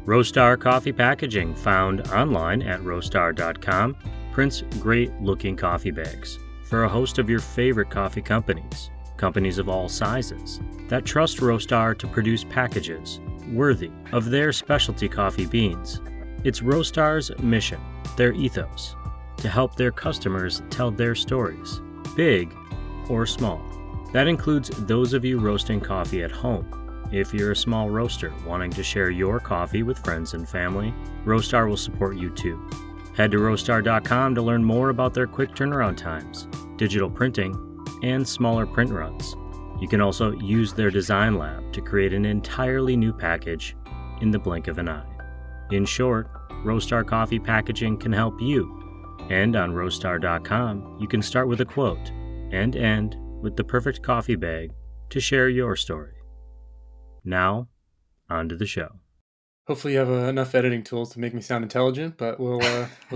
Roastar Coffee Packaging, found online at roastar.com, prints great-looking coffee bags for a host of your favorite coffee companies of all sizes, that trust Roastar to produce packages worthy of their specialty coffee beans. It's Roastar's mission, their ethos, to help their customers tell their stories, big or small. That includes those of you roasting coffee at home. If you're a small roaster wanting to share your coffee with friends and family, Roastar will support you too. Head to roastar.com to learn more about their quick turnaround times, digital printing, and smaller print runs. You can also use their design lab to create an entirely new package in the blink of an eye. In short, Roastar Coffee Packaging can help you. And on roastar.com, you can start with a quote and end with the perfect coffee bag to share your story. Now, on to the show. Hopefully you have enough editing tools to make me sound intelligent, but we'll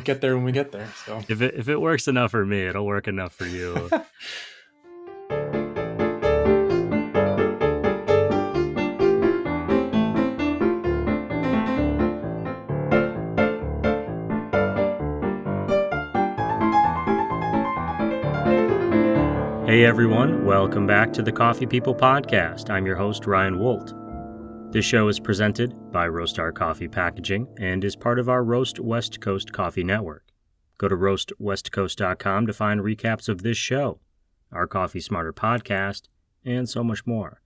get there when we get there. So if it works enough for me, it'll work enough for you. Hey everyone, welcome back to the Coffee People Podcast. I'm your host, Ryan Woldt. This show is presented by Roastar Coffee Packaging and is part of our Roast West Coast Coffee Network. Go to roastwestcoast.com to find recaps of this show, our Coffee Smarter podcast, and so much more.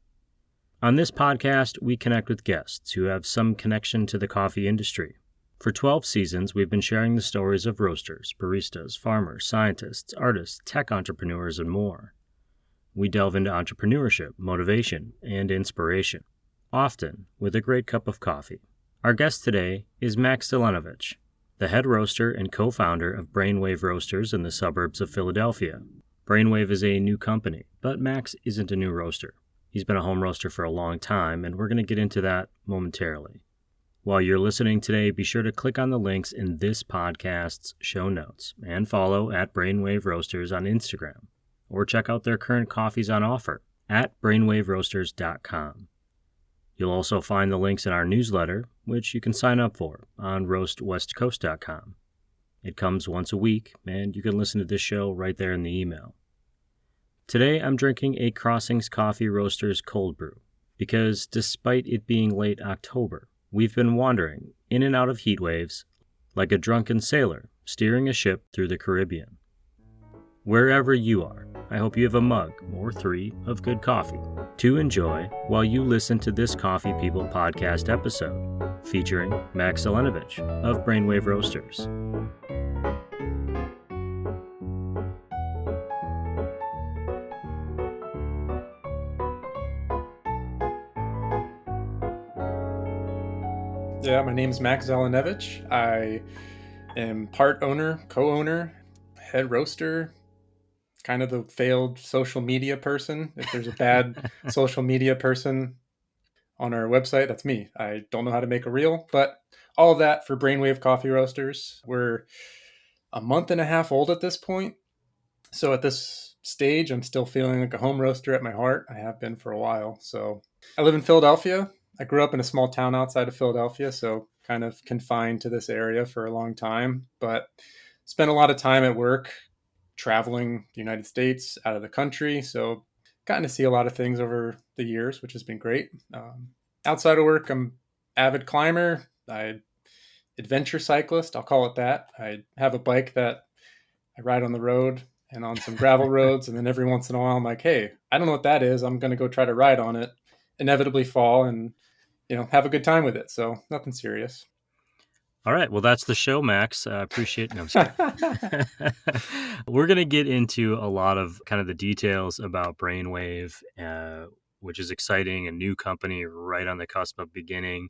On this podcast, we connect with guests who have some connection to the coffee industry. For 12 seasons, we've been sharing the stories of roasters, baristas, farmers, scientists, artists, tech entrepreneurs, and more. We delve into entrepreneurship, motivation, and inspiration, often with a great cup of coffee. Our guest today is Max Zelenevich, the head roaster and co-founder of Brainwave Roasters in the suburbs of Philadelphia. Brainwave is a new company, but Max isn't a new roaster. He's been a home roaster for a long time, and we're going to get into that momentarily. While you're listening today, be sure to click on the links in this podcast's show notes and follow at Brainwave Roasters on Instagram, or check out their current coffees on offer at brainwaveroasters.com. You'll also find the links in our newsletter, which you can sign up for on roastwestcoast.com. It comes once a week, and you can listen to this show right there in the email. Today, I'm drinking a Crossings Coffee Roasters cold brew, because despite it being late October, we've been wandering in and out of heat waves like a drunken sailor steering a ship through the Caribbean. Wherever you are, I hope you have a mug or three of good coffee to enjoy while you listen to this Coffee People podcast episode featuring Max Zelenevich of Brainwave Roasters. yeah, my name's Max Zelenevich. I am part owner, co-owner, head roaster, kind of the failed social media person. If there's a bad social media person on our website, that's me. I don't know how to make a reel, but all of that for Brainwave Coffee Roasters. We're a month and a half old at this point. So at this stage, I'm still feeling like a home roaster at my heart. I have been for a while. So I live in Philadelphia. I grew up in a small town outside of Philadelphia, so kind of confined to this area for a long time, but spent a lot of time at work traveling the United States, out of the country. So gotten to see a lot of things over the years, which has been great. Outside of work, I'm avid climber. I adventure cyclist, I'll call it that. I have a bike that I ride on the road and on some gravel roads. And then every once in a while, I'm like, hey, I don't know what that is. I'm going to go try to ride on it, inevitably fall and, have a good time with it. So nothing serious. All right. Well, that's the show, Max. I appreciate it. We're going to get into a lot of kind of the details about Brainwave, which is exciting, a new company right on the cusp of beginning.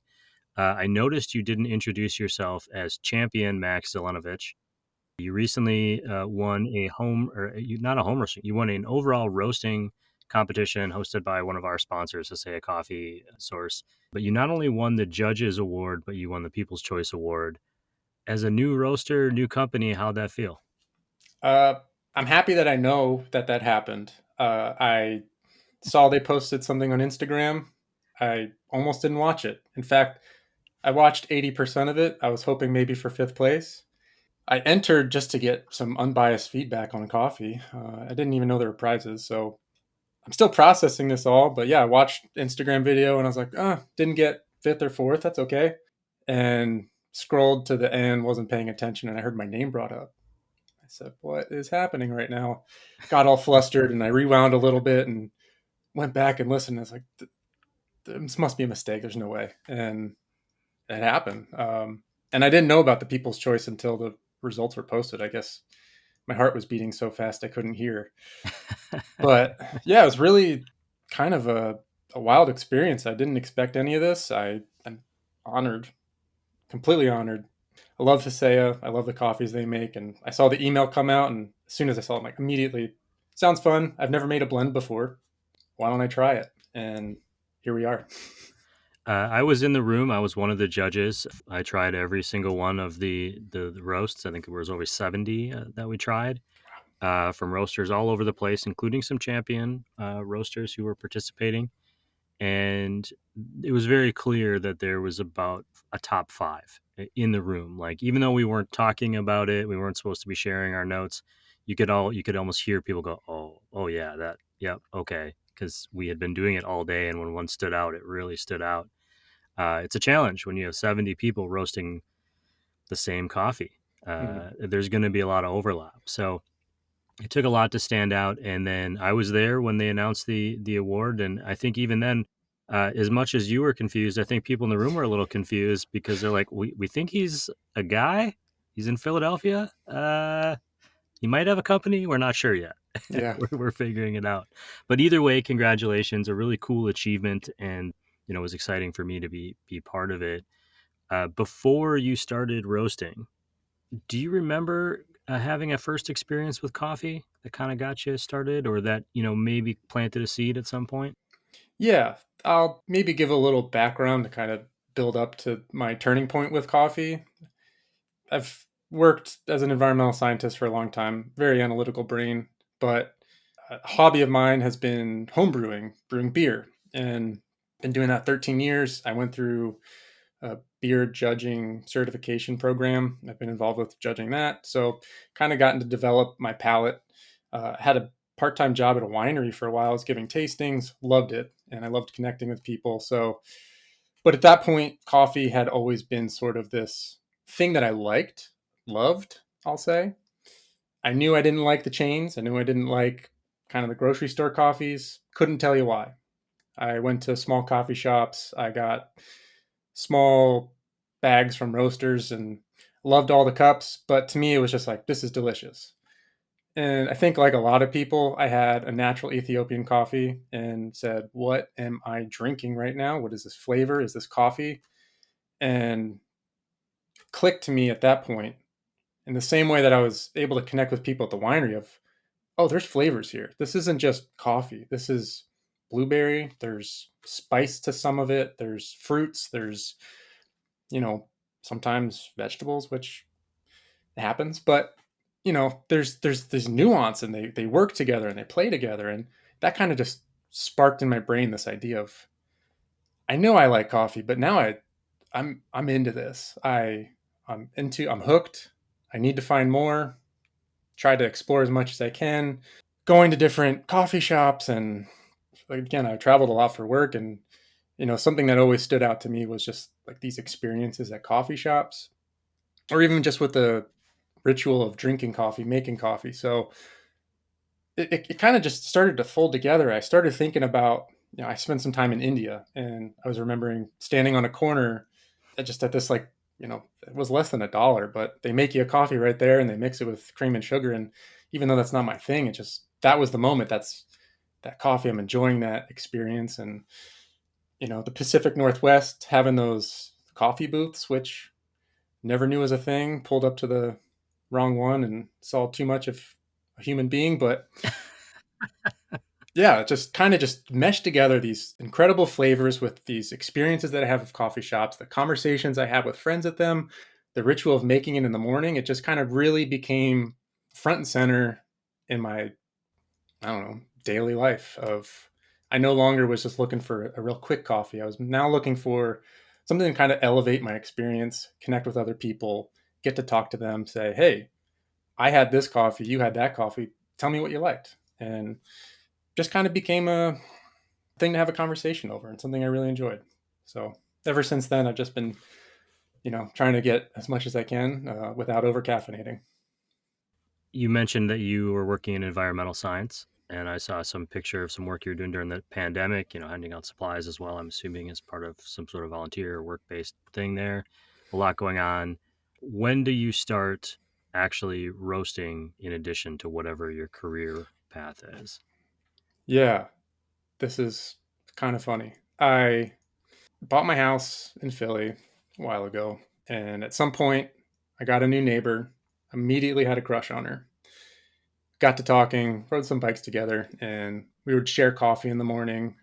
I noticed you didn't introduce yourself as Champion Max Zelenevich. You recently won not a home roasting, you won an overall roasting competition hosted by one of our sponsors, Sasea Coffee Source. But you not only won the Judges Award, but you won the People's Choice Award. As a new roaster, new company, how'd that feel? I'm happy that I know that happened. I saw they posted something on Instagram. I almost didn't watch it. In fact, I watched 80% of it. I was hoping maybe for fifth place. I entered just to get some unbiased feedback on coffee. I didn't even know there were prizes, so I'm still processing this all. But yeah, I watched Instagram video and I was like, didn't get fifth or fourth. That's okay. And scrolled to the end, wasn't paying attention, and I heard my name brought up. I said, "What is happening right now?" Got all flustered, and I rewound a little bit and went back and listened. I was like, "This must be a mistake. There's no way." And it happened. And I didn't know about the People's Choice until the results were posted. I guess my heart was beating so fast I couldn't hear. But yeah, it was really kind of a wild experience. I didn't expect any of this. I'm honored, completely honored. I love Hisea. I love the coffees they make. And I saw the email come out, and as soon as I saw it, I'm like, immediately, sounds fun. I've never made a blend before. Why don't I try it? And here we are. I was in the room. I was one of the judges. I tried every single one of the roasts. I think there was over 70 that we tried from roasters all over the place, including some champion roasters who were participating. And it was very clear that there was about a top five in the room. Like, even though we weren't talking about it, we weren't supposed to be sharing our notes. You could almost hear people go, oh yeah, that, yep, okay, because we had been doing it all day, and when one stood out, it really stood out. It's a challenge when you have 70 people roasting the same coffee. Mm-hmm. There's going to be a lot of overlap. So it took a lot to stand out. And then I was there when they announced the award. And I think even then, as much as you were confused, I think people in the room were a little confused because they're like, we think he's a guy. He's in Philadelphia. He might have a company. We're not sure yet. Yeah. we're figuring it out. But either way, congratulations. A really cool achievement. And, it was exciting for me to be part of it. Before you started roasting, do you remember having a first experience with coffee that kind of got you started, or that maybe planted a seed at some point? Yeah. I'll maybe give a little background to kind of build up to my turning point with coffee. I've worked as an environmental scientist for a long time, very analytical brain, but a hobby of mine has been homebrewing, brewing beer, and been doing that 13 years. I went through a beer judging certification program. I've been involved with judging that, so kind of gotten to develop my palate. Had a part-time job at a winery for a while. I was giving tastings, loved it, and I loved connecting with people. So, but at that point, coffee had always been sort of this thing that I liked, loved, I'll say. I knew I didn't like the chains. I knew I didn't like kind of the grocery store coffees. Couldn't tell you why. I went to small coffee shops. I got small bags from roasters and loved all the cups. But to me, it was just like, this is delicious. And I think, like a lot of people, I had a natural Ethiopian coffee and said, what am I drinking right now? What is this flavor? Is this coffee? And clicked to me at that point in the same way that I was able to connect with people at the winery of, oh, there's flavors here. This isn't just coffee. This is blueberry. There's spice to some of it. There's fruits. There's, you know, sometimes vegetables, which happens, but there's nuance, and they work together and they play together. And that kind of just sparked in my brain this idea of, I know I like coffee, but now I'm into this. I'm hooked. I need to find more, try to explore as much as I can, going to different coffee shops. And again, I traveled a lot for work, and something that always stood out to me was just like these experiences at coffee shops, or even just with the ritual of drinking coffee, making coffee. So it kind of just started to fold together. I started thinking about, I spent some time in India, and I was remembering standing on a corner at this, like, it was less than $1, but they make you a coffee right there and they mix it with cream and sugar. And even though that's not my thing, that was the moment. That's that coffee. I'm enjoying that experience. And, the Pacific Northwest having those coffee booths, which never knew was a thing, pulled up to the wrong one and saw too much of a human being. But yeah, just kind of just meshed together these incredible flavors with these experiences that I have with coffee shops, the conversations I have with friends at them, the ritual of making it in the morning. It just kind of really became front and center in my, I don't know, daily life. Of, I no longer was just looking for a real quick coffee. I was now looking for something to kind of elevate my experience, connect with other people, get to talk to them, say, hey, I had this coffee, you had that coffee. Tell me what you liked. And just kind of became a thing to have a conversation over and something I really enjoyed. So ever since then, I've just been, trying to get as much as I can without over caffeinating. You mentioned that you were working in environmental science, and I saw some picture of some work you were doing during the pandemic, handing out supplies as well. I'm assuming as part of some sort of volunteer or work-based thing there. A lot going on. When do you start actually roasting in addition to whatever your career path is? Yeah, this is kind of funny. I bought my house in Philly a while ago, and at some point, I got a new neighbor, immediately had a crush on her. Got to talking, rode some bikes together, and we would share coffee in the morning.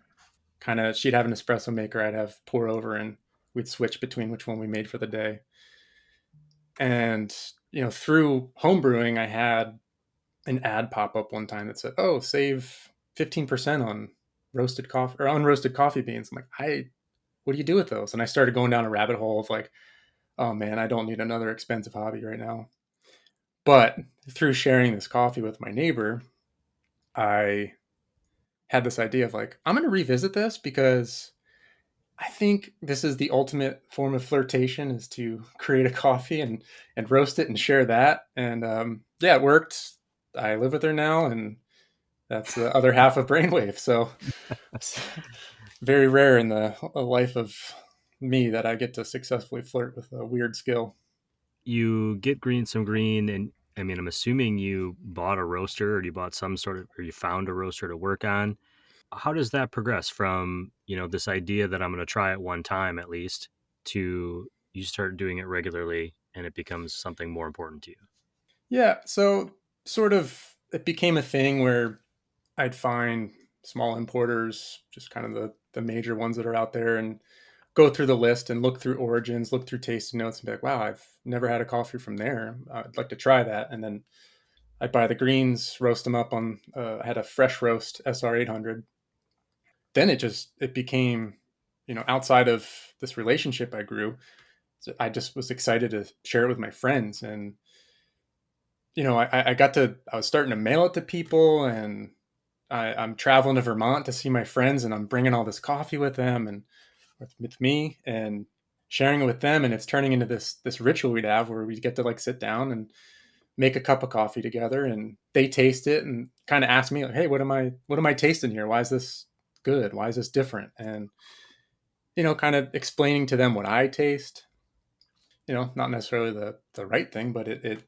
Kind of, she'd have an espresso maker, I'd have pour over, and we'd switch between which one we made for the day. And, through homebrewing, I had an ad pop up one time that said, "Oh, save 15% on roasted coffee or unroasted coffee beans." I'm like, what do you do with those? And I started going down a rabbit hole of like, oh man, I don't need another expensive hobby right now. But through sharing this coffee with my neighbor, I had this idea of like, I'm going to revisit this because I think this is the ultimate form of flirtation is to create a coffee and roast it and share that. And yeah, it worked. I live with her now, and that's the other half of Brainwave. So it's very rare in the life of me that I get to successfully flirt with a weird skill. You get some green, and I mean, I'm assuming you bought a roaster or you bought some sort of, or you found a roaster to work on. How does that progress from, this idea that I'm going to try it one time at least to you start doing it regularly and it becomes something more important to you? Yeah, so sort of it became a thing where I'd find small importers, just kind of the major ones that are out there, and go through the list and look through origins, look through tasting notes, and be like, "Wow, I've never had a coffee from there. I'd like to try that." And then I'd buy the greens, roast them up on. I had a fresh roast SR 800. Then it became, outside of this relationship I grew, I just was excited to share it with my friends, and I was starting to mail it to people, and I'm traveling to Vermont to see my friends, and I'm bringing all this coffee with them and with me and sharing it with them, and it's turning into this ritual we'd have where we get to like sit down and make a cup of coffee together, and they taste it and kind of ask me like, "Hey, what am I tasting here? Why is this good? Why is this different?" And kind of explaining to them what I taste. Not necessarily the right thing, but it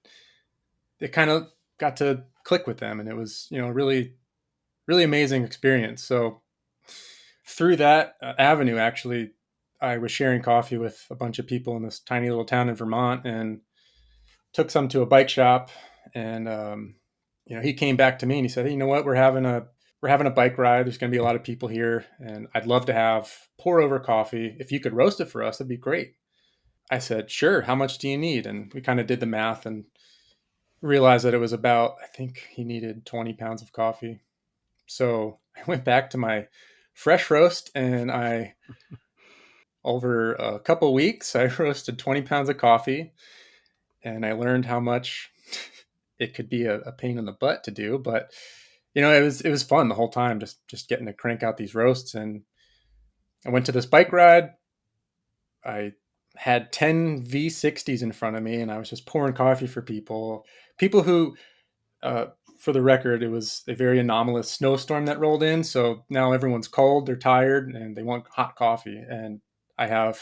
kind of got to click with them, and it was really really amazing experience. So through that avenue, actually, I was sharing coffee with a bunch of people in this tiny little town in Vermont, and took some to a bike shop. And he came back to me and he said, "Hey, you know what? We're having a bike ride. There's going to be a lot of people here, and I'd love to have pour over coffee. If you could roast it for us, that'd be great." I said, "Sure. How much do you need?" And we kind of did the math and realized that it was about, I think he needed 20 pounds of coffee. So I went back to my fresh roast, and over a couple weeks, I roasted 20 pounds of coffee, and I learned how much it could be a pain in the butt to do. But it was fun the whole time, just getting to crank out these roasts. And I went to this bike ride. I had 10 V60s in front of me, and I was just pouring coffee for people who, uh, for the record, it was a very anomalous snowstorm that rolled in. So now everyone's cold, they're tired, and they want hot coffee. And I have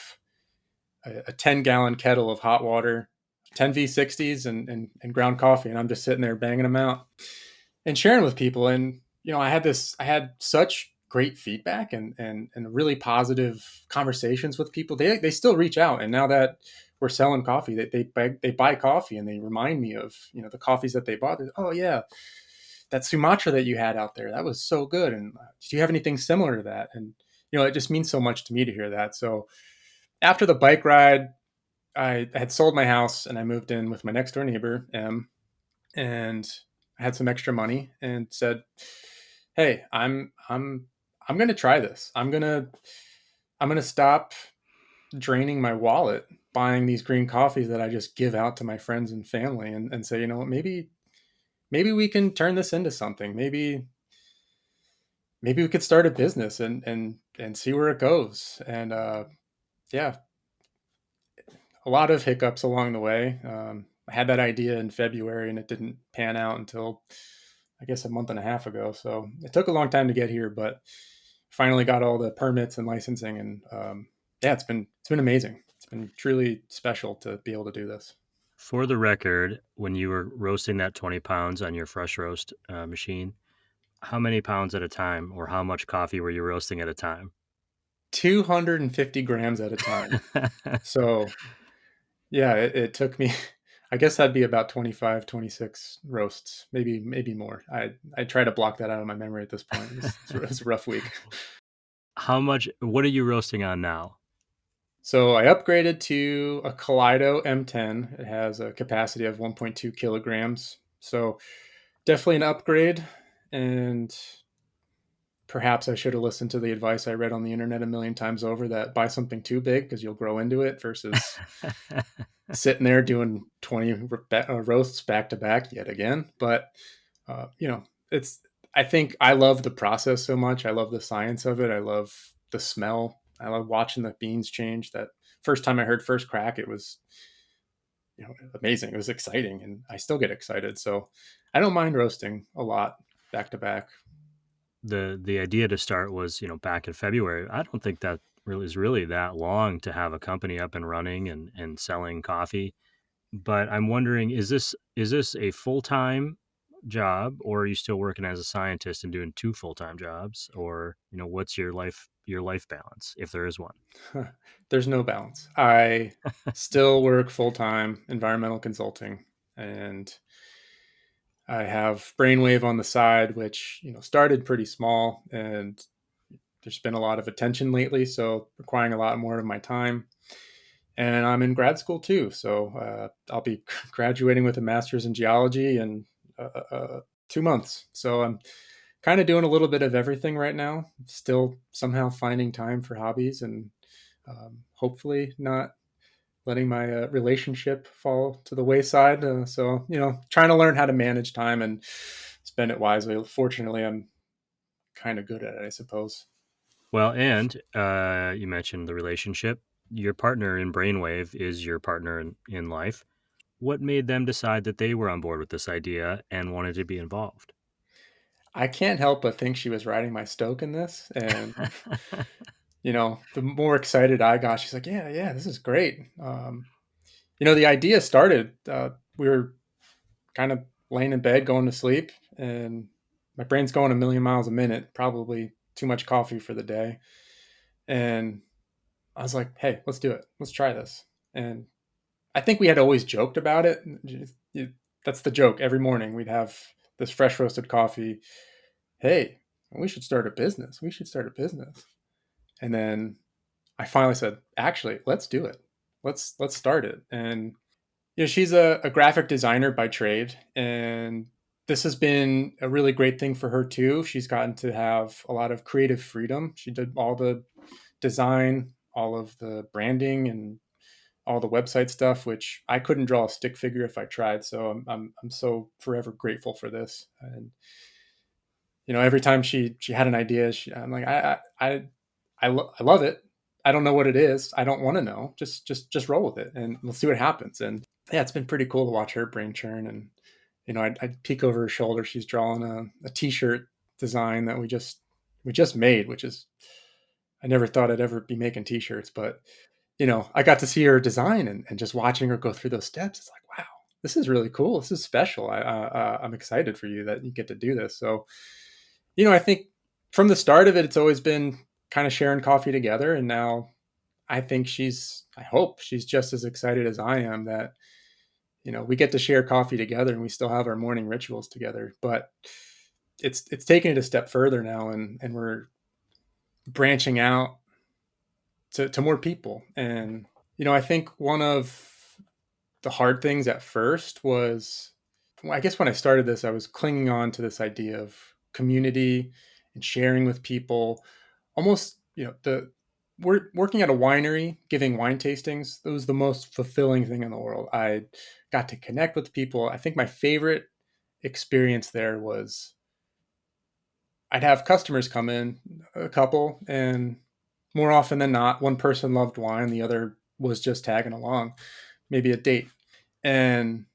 a 10-gallon kettle of hot water, 10 V60s, and ground coffee. And I'm just sitting there banging them out and sharing with people. And, I had such great feedback and really positive conversations with people. They still reach out. And now that we're selling coffee, they buy coffee, and they remind me of, the coffees that they bought. Oh yeah, that Sumatra that you had out there, that was so good. And do you have anything similar to that? And, it just means so much to me to hear that. So after the bike ride, I had sold my house and I moved in with my next door neighbor, M, and I had some extra money and said, "Hey, I'm going to try this. I'm going to stop draining my wallet buying these green coffees that I just give out to my friends and family and say, you know, maybe we can turn this into something. Maybe we could start a business and see where it goes. And yeah, a lot of hiccups along the way. I had that idea in February and it didn't pan out until I guess a month and a half ago. So it took a long time to get here, but finally got all the permits and licensing. And yeah, it's been amazing. It's been truly special to be able to do this. For the record, when you were roasting that 20 pounds on your fresh roast machine, how many pounds at a time, or how much coffee were you roasting at a time? 250 grams at a time. So yeah, it took me, I guess that'd be about 25, 26 roasts, maybe more. I try to block that out of my memory at this point. It was a rough week. What are you roasting on now? So I upgraded to a Kaleido M10. It has a capacity of 1.2 kilograms. So definitely an upgrade. And perhaps I should have listened to the advice I read on the internet a million times over that buy something too big because you'll grow into it versus sitting there doing 20 roasts back to back yet again. But, you know, I think I love the process so much. I love the science of it. I love the smell. I love watching the beans change. That first time I heard first crack, it was, you know, amazing. It was exciting and I still get excited. So I don't mind roasting a lot back to back. The idea to start was, back in February. I don't think that really is really that long to have a company up and running and selling coffee. But I'm wondering, is this a full-time job, or are you still working as a scientist and doing two full-time jobs? Or, what's your life balance, if there is one? There's no balance. I still work full time environmental consulting, and I have Brainwave on the side, which started pretty small, and there's been a lot of attention lately, so requiring a lot more of my time. And I'm in grad school too, so I'll be graduating with a master's in geology in 2 months. So I'm kind of doing a little bit of everything right now. Still somehow finding time for hobbies and hopefully not letting my relationship fall to the wayside. So, trying to learn how to manage time and spend it wisely. Fortunately, I'm kind of good at it, I suppose. Well, and you mentioned the relationship. Your partner in Brainwave is your partner in life. What made them decide that they were on board with this idea and wanted to be involved? I can't help but think she was riding my stoke in this. And, the more excited I got, she's like, yeah, yeah, this is great. The idea started, we were kind of laying in bed, going to sleep, and my brain's going a million miles a minute, probably too much coffee for the day. And I was like, hey, let's do it. Let's try this. And I think we had always joked about it. That's the joke. Every morning we'd have this fresh roasted coffee. Hey, we should start a business. We should start a business. And then I finally said, actually, let's do it. Let's start it. And she's a graphic designer by trade, and this has been a really great thing for her too. She's gotten to have a lot of creative freedom. She did all the design, all of the branding, and all the website stuff, which I couldn't draw a stick figure if I tried. So I'm so forever grateful for this. And every time she had an idea, I'm like, I love it. I don't know what it is. I don't want to know. Just roll with it, and we'll see what happens. And yeah, it's been pretty cool to watch her brain churn. And I'd peek over her shoulder. She's drawing a T-shirt design that we just made, which is, I never thought I'd ever be making T-shirts, but I got to see her design and just watching her go through those steps. It's like, wow, this is really cool. This is special. I'm excited for you that you get to do this. So, I think from the start of it, it's always been kind of sharing coffee together. And now I hope she's just as excited as I am that, we get to share coffee together and we still have our morning rituals together. But it's taking it a step further now, and we're branching out to more people. And, I think one of the hard things at first was, well, I guess when I started this, I was clinging on to this idea of community and sharing with people, almost, the we're working at a winery, giving wine tastings. It was the most fulfilling thing in the world. I got to connect with people. I think my favorite experience there was I'd have customers come in, a couple, and more often than not, one person loved wine, the other was just tagging along, maybe a date. And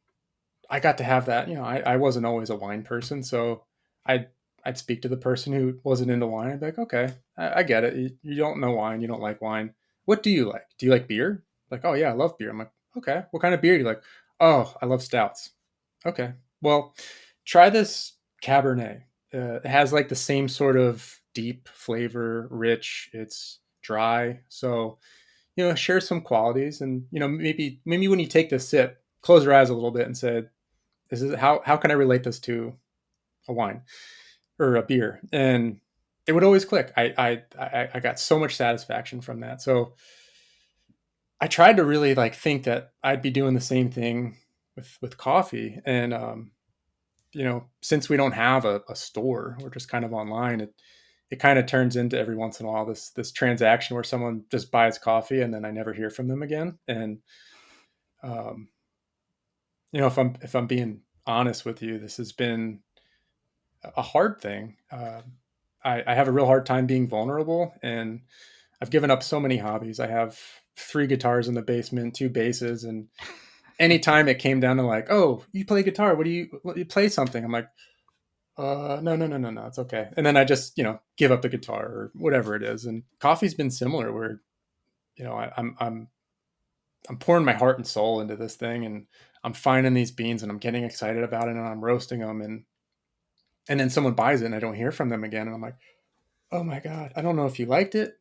I got to have that. I wasn't always a wine person, so I'd I'd speak to the person who wasn't into wine. I'd be like, okay, I get it. You don't know wine, you don't like wine. What do you like? Do you like beer? Like, oh yeah, I love beer. I'm like, okay, what kind of beer do you like? Oh, I love stouts. Okay, well, try this Cabernet. It has like the same sort of deep flavor, rich. It's dry, so share some qualities, and maybe when you take this sip, close your eyes a little bit and say, "This is how can I relate this to a wine or a beer?" And it would always click. I got so much satisfaction from that. So I tried to really like think that I'd be doing the same thing with coffee, and since we don't have a store, we're just kind of online. It kind of turns into every once in a while this transaction where someone just buys coffee and then I never hear from them again. And um, if I'm being honest with you, this has been a hard thing. I have a real hard time being vulnerable, and I've given up so many hobbies. I have 3 guitars in the basement, 2 basses, and anytime it came down to like, oh, you play guitar, what do you play something? I'm like, no, no, no, no, no, it's okay. And then I just, give up the guitar or whatever it is. And coffee's been similar, where I'm pouring my heart and soul into this thing, and I'm finding these beans and I'm getting excited about it, and I'm roasting them, and then someone buys it and I don't hear from them again, and I'm like, oh my god, I don't know if you liked it.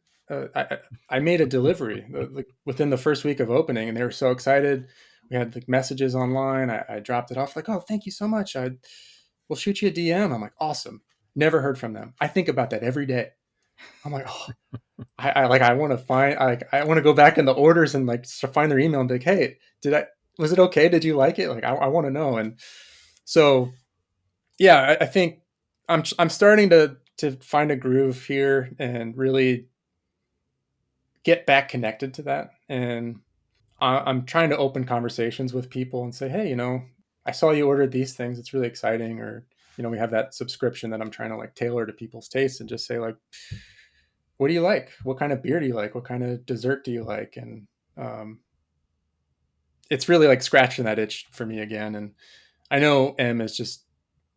I made a delivery like within the first week of opening, and they were so excited. We had like messages online. I dropped it off like, oh, thank you so much. We'll shoot you a DM. I'm like, awesome. Never heard from them. I think about that every day. I'm like, oh, I want to find, I want to go back in the orders and like find their email and be like, hey, was it okay? Did you like it? Like, I want to know. And so, yeah, I think I'm starting to find a groove here and really get back connected to that. And I'm trying to open conversations with people and say, hey, I saw you ordered these things. It's really exciting. Or, we have that subscription that I'm trying to like tailor to people's tastes, and just say like, what do you like? What kind of beer do you like? What kind of dessert do you like? And um, it's really like scratching that itch for me again. And I know M is just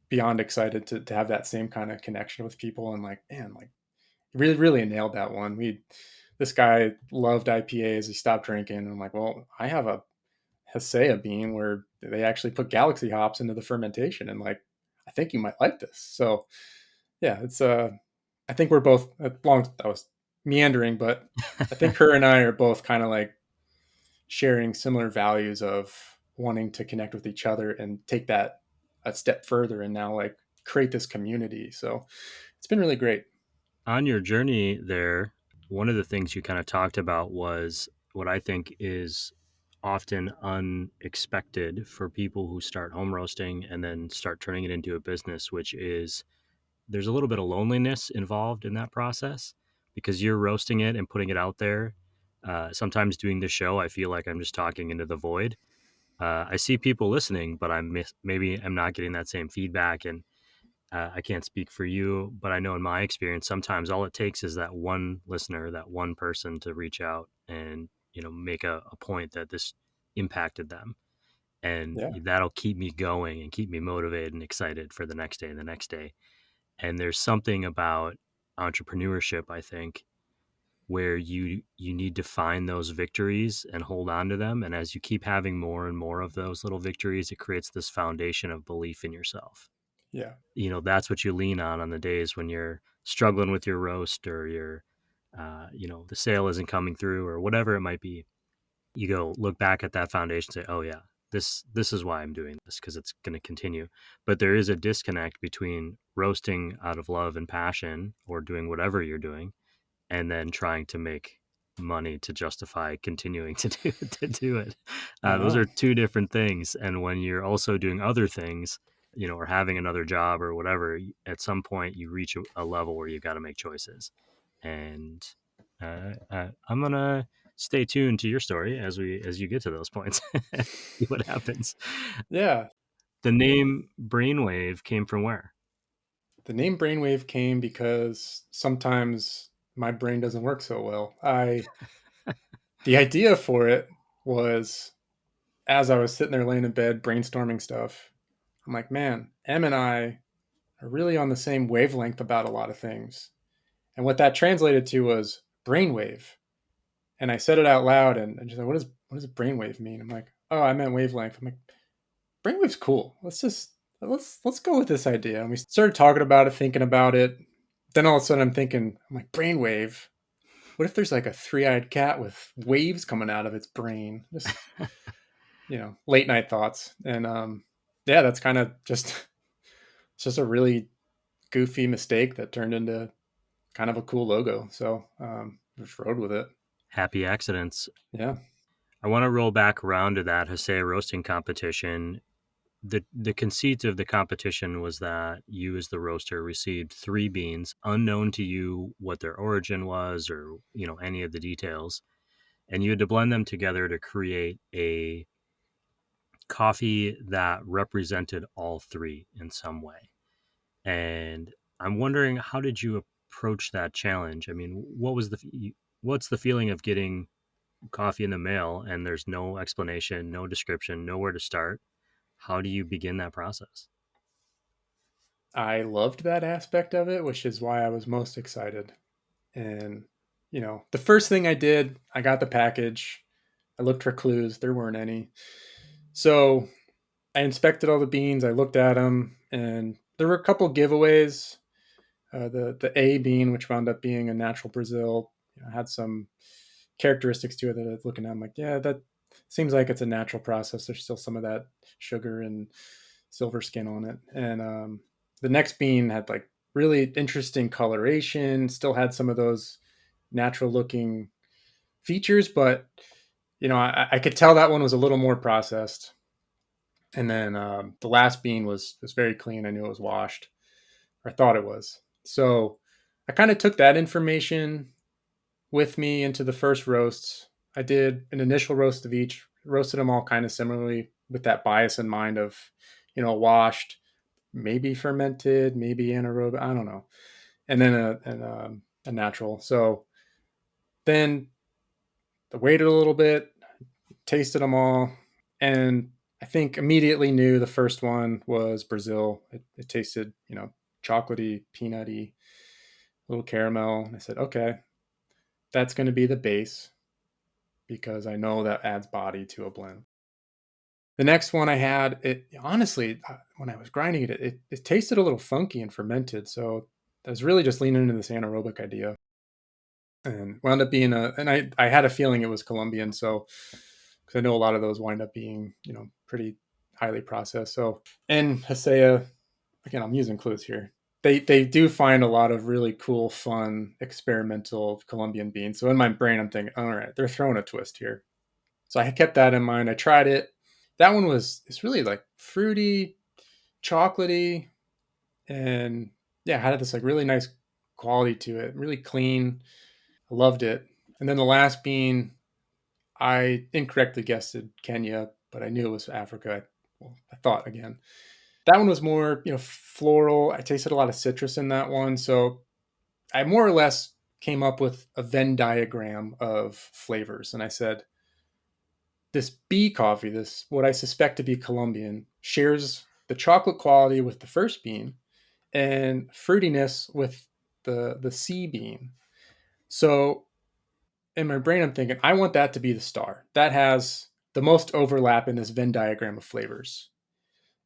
beyond excited to have that same kind of connection with people. And like, man, like really, really nailed that one. This guy loved IPAs. He stopped drinking. And I'm like, well, I have a Hesea bean where they actually put galaxy hops into the fermentation, and like, I think you might like this. So yeah, it's I think we're both long. I was meandering, but I think her and I are both kind of like sharing similar values of wanting to connect with each other and take that a step further, and now like create this community. So it's been really great. On your journey there, one of the things you kind of talked about was what I think is often unexpected for people who start home roasting and then start turning it into a business, which is there's a little bit of loneliness involved in that process because you're roasting it and putting it out there. Sometimes doing the show, I feel like I'm just talking into the void. I see people listening, but maybe I'm not getting that same feedback. And I can't speak for you, but I know in my experience, sometimes all it takes is that one listener, that one person to reach out and make a point that this impacted them, and Yeah. that'll keep me going and keep me motivated and excited for the next day and the next day. And there's something about entrepreneurship, I think, where you need to find those victories and hold on to them. And as you keep having more and more of those little victories, it creates this foundation of belief in yourself. Yeah. That's what you lean on the days when you're struggling with your roast, or the sale isn't coming through, or whatever it might be. You go look back at that foundation and say, oh yeah, this is why I'm doing this, because it's going to continue. But there is a disconnect between roasting out of love and passion, or doing whatever you're doing, and then trying to make money to justify continuing to do it. Those No. are two different things. And when you're also doing other things, or having another job or whatever, at some point you reach a level where you've got to make choices. And I'm gonna stay tuned to your story as you get to those points. See what happens. Yeah. The name Brainwave came from where? The name Brainwave came because sometimes my brain doesn't work so well. The idea for it was as I was sitting there laying in bed brainstorming stuff. I'm like, man, Em and I are really on the same wavelength about a lot of things. And what that translated to was brainwave. And I said it out loud, and she's like, what does brainwave mean? I'm like, oh, I meant wavelength. I'm like, brainwave's cool. Let's go with this idea. And we started talking about it, thinking about it. Then all of a sudden I'm thinking, I'm like, brainwave. What if there's like a three-eyed cat with waves coming out of its brain? Just, late night thoughts. And yeah, that's kind of just it's just a really goofy mistake that turned into kind of a cool logo. So just rode with it. Happy accidents. Yeah. I want to roll back around to that Hosea roasting competition. The conceit of the competition was that you as the roaster received 3 beans, unknown to you what their origin was or any of the details, and you had to blend them together to create a coffee that represented all 3 in some way. And I'm wondering, how did you approach that challenge? I mean, what's the feeling of getting coffee in the mail and there's no explanation, no description, nowhere to start? How do you begin that process? I loved that aspect of it, which is why I was most excited. And, the first thing I did, I got the package. I looked for clues. There weren't any. So I inspected all the beans. I looked at them, and there were a couple giveaways. The A bean, which wound up being a natural Brazil, had some characteristics to it that I was looking at. I'm like, yeah, that seems like it's a natural process. There's still some of that sugar and silver skin on it. And the next bean had like really interesting coloration, still had some of those natural looking features, but I could tell that one was a little more processed. And then the last bean was very clean. I knew it was washed, or I thought it was. So I kind of took that information with me into the first roasts. I did an initial roast of each, roasted them all kind of similarly with that bias in mind of, washed, maybe fermented, maybe anaerobic, I don't know, and then a natural. So then I waited a little bit, tasted them all, and I think immediately knew the first one was Brazil. It tasted, chocolatey, peanutty, little caramel. And I said, okay, that's going to be the base because I know that adds body to a blend. The next one I had, it honestly, when I was grinding it tasted a little funky and fermented. So I was really just leaning into this anaerobic idea, and wound up being and I had a feeling it was Colombian. So, because I know a lot of those wind up being, pretty highly processed. So, and Hosea, again, I'm using clues here. They do find a lot of really cool, fun, experimental Colombian beans. So in my brain, I'm thinking, all right, they're throwing a twist here. So I kept that in mind. I tried it. That one it's really like fruity, chocolatey, and yeah, had this like really nice quality to it, really clean. I loved it. And then the last bean, I incorrectly guessed it Kenya, but I knew it was Africa. I thought again. That one was more, floral. I tasted a lot of citrus in that one. So I more or less came up with a Venn diagram of flavors. And I said, this bee coffee, this what I suspect to be Colombian, shares the chocolate quality with the first bean and fruitiness with the C bean. So in my brain, I'm thinking, I want that to be the star. That has the most overlap in this Venn diagram of flavors.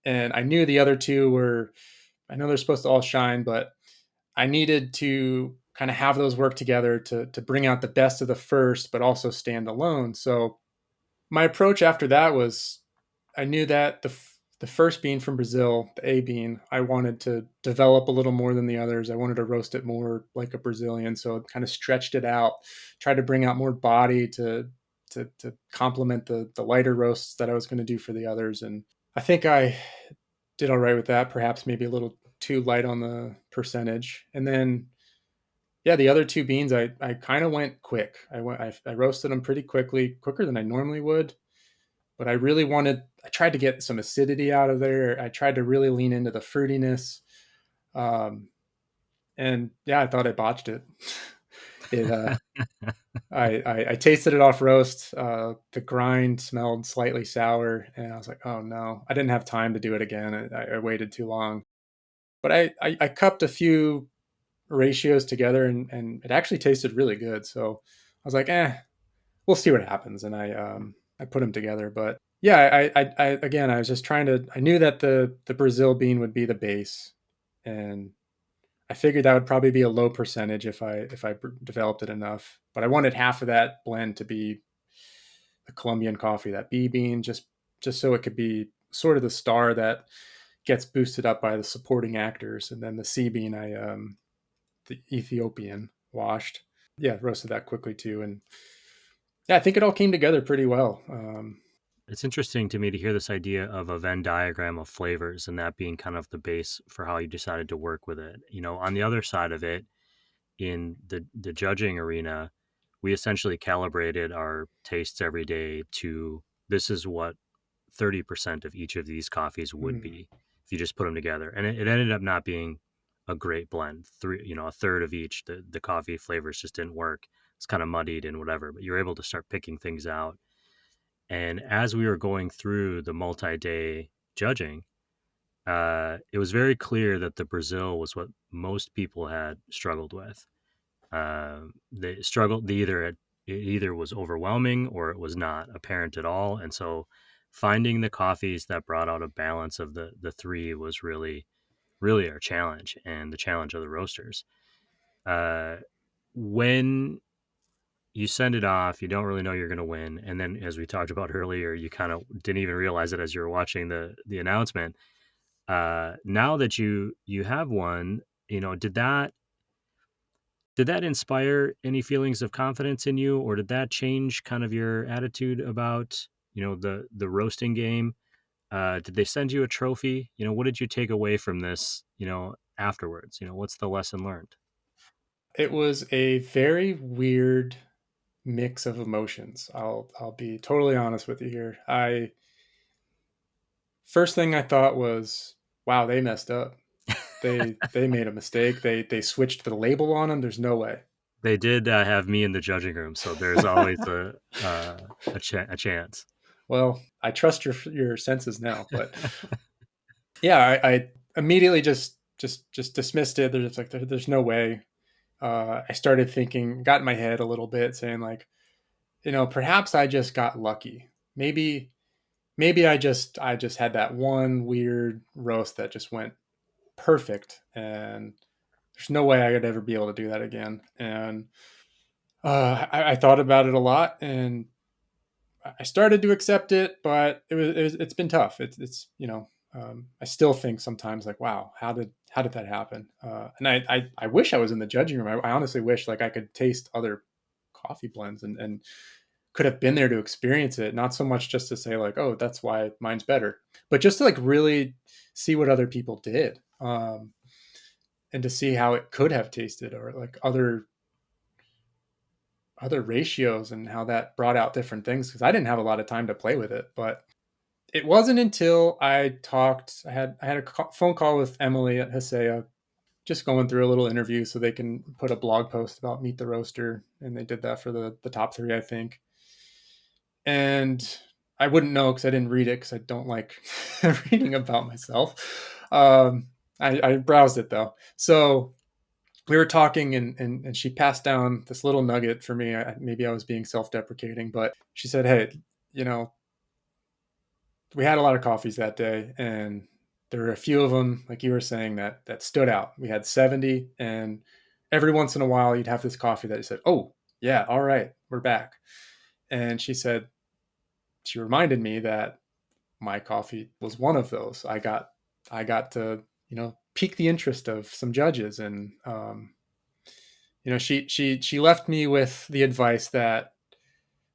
And I knew the other two were, I know they're supposed to all shine, but I needed to kind of have those work together to bring out the best of the first, but also stand alone. So my approach after that was I knew that the first bean from Brazil, the A bean, I wanted to develop a little more than the others. I wanted to roast it more like a Brazilian, so it kind of stretched it out, tried to bring out more body to complement the lighter roasts that I was going to do for the others. And I think I did all right with that. Perhaps maybe a little too light on the percentage. And then yeah, the other two beans, I kind of went quick. I roasted them pretty quickly, quicker than I normally would. But I tried to get some acidity out of there. I tried to really lean into the fruitiness. Um, and yeah, I thought I botched it. it I tasted it off roast. The grind smelled slightly sour, and I was like, oh no, I didn't have time to do it again. I waited too long. But I cupped a few ratios together, and it actually tasted really good. So I was like, we'll see what happens. And I put them together. But yeah, again, I was just I knew that the Brazil bean would be the base, and I figured that would probably be a low percentage if I developed it enough. But I wanted half of that blend to be the Colombian coffee, that B bean, just so it could be sort of the star that gets boosted up by the supporting actors, and then the C bean, the Ethiopian washed. Yeah, roasted that quickly too, and yeah, I think it all came together pretty well. It's interesting to me to hear this idea of a Venn diagram of flavors and that being kind of the base for how you decided to work with it. On the other side of it, in the judging arena, we essentially calibrated our tastes every day to this is what 30% of each of these coffees would Mm, be if you just put them together. And it ended up not being a great blend. A third of each, the coffee flavors just didn't work. It's kind of muddied and whatever, but you're able to start picking things out. And as we were going through the multi-day judging, it was very clear that the Brazil was what most people had struggled with. They struggled. It either was overwhelming or it was not apparent at all. And so, finding the coffees that brought out a balance of the three was really our challenge and the challenge of the roasters. Uh, when you send it off, you don't really know you're going to win, and then as we talked about earlier, you kind of didn't even realize it as you were watching the announcement. Now that you have one, did that inspire any feelings of confidence in you, or did that change kind of your attitude about the roasting game? Did they send you a trophy? What did you take away from this? Afterwards, what's the lesson learned? it was a very weird mix of emotions. I'll be totally honest with you here. I First thing I thought was, wow, they messed up. They made a mistake. They switched the label on them. There's no way. They did have me in the judging room, so there's always a chance. Well, I trust your senses now, but yeah, I immediately just dismissed it. There's like there's no way. I started thinking, got in my head a little bit, saying like, perhaps I just got lucky. Maybe I just had that one weird roast that just went perfect, and there's no way I could ever be able to do that again. And I thought about it a lot, and I started to accept it, but it's been tough. I still think sometimes like, wow, how did that happen? And I wish I was in the judging room. I honestly wish like I could taste other coffee blends and could have been there to experience it, not so much just to say like, oh, that's why mine's better, but just to like really see what other people did, and to see how it could have tasted, or like other ratios and how that brought out different things, because I didn't have a lot of time to play with it. But it wasn't until I had a phone call with Emily at Hasea, just going through a little interview so they can put a blog post about Meet the Roaster, and they did that for the top three, I think. And I wouldn't know because I didn't read it, because I don't like reading about myself. I browsed it though. So we were talking, and she passed down this little nugget for me. Maybe I was being self-deprecating, but she said, hey, you know, we had a lot of coffees that day, and there were a few of them, like you were saying, that stood out. We had 70, and every once in a while you'd have this coffee that you said, oh yeah, all right, we're back. And she reminded me that my coffee was one of those. I got to, pique the interest of some judges, and she left me with the advice that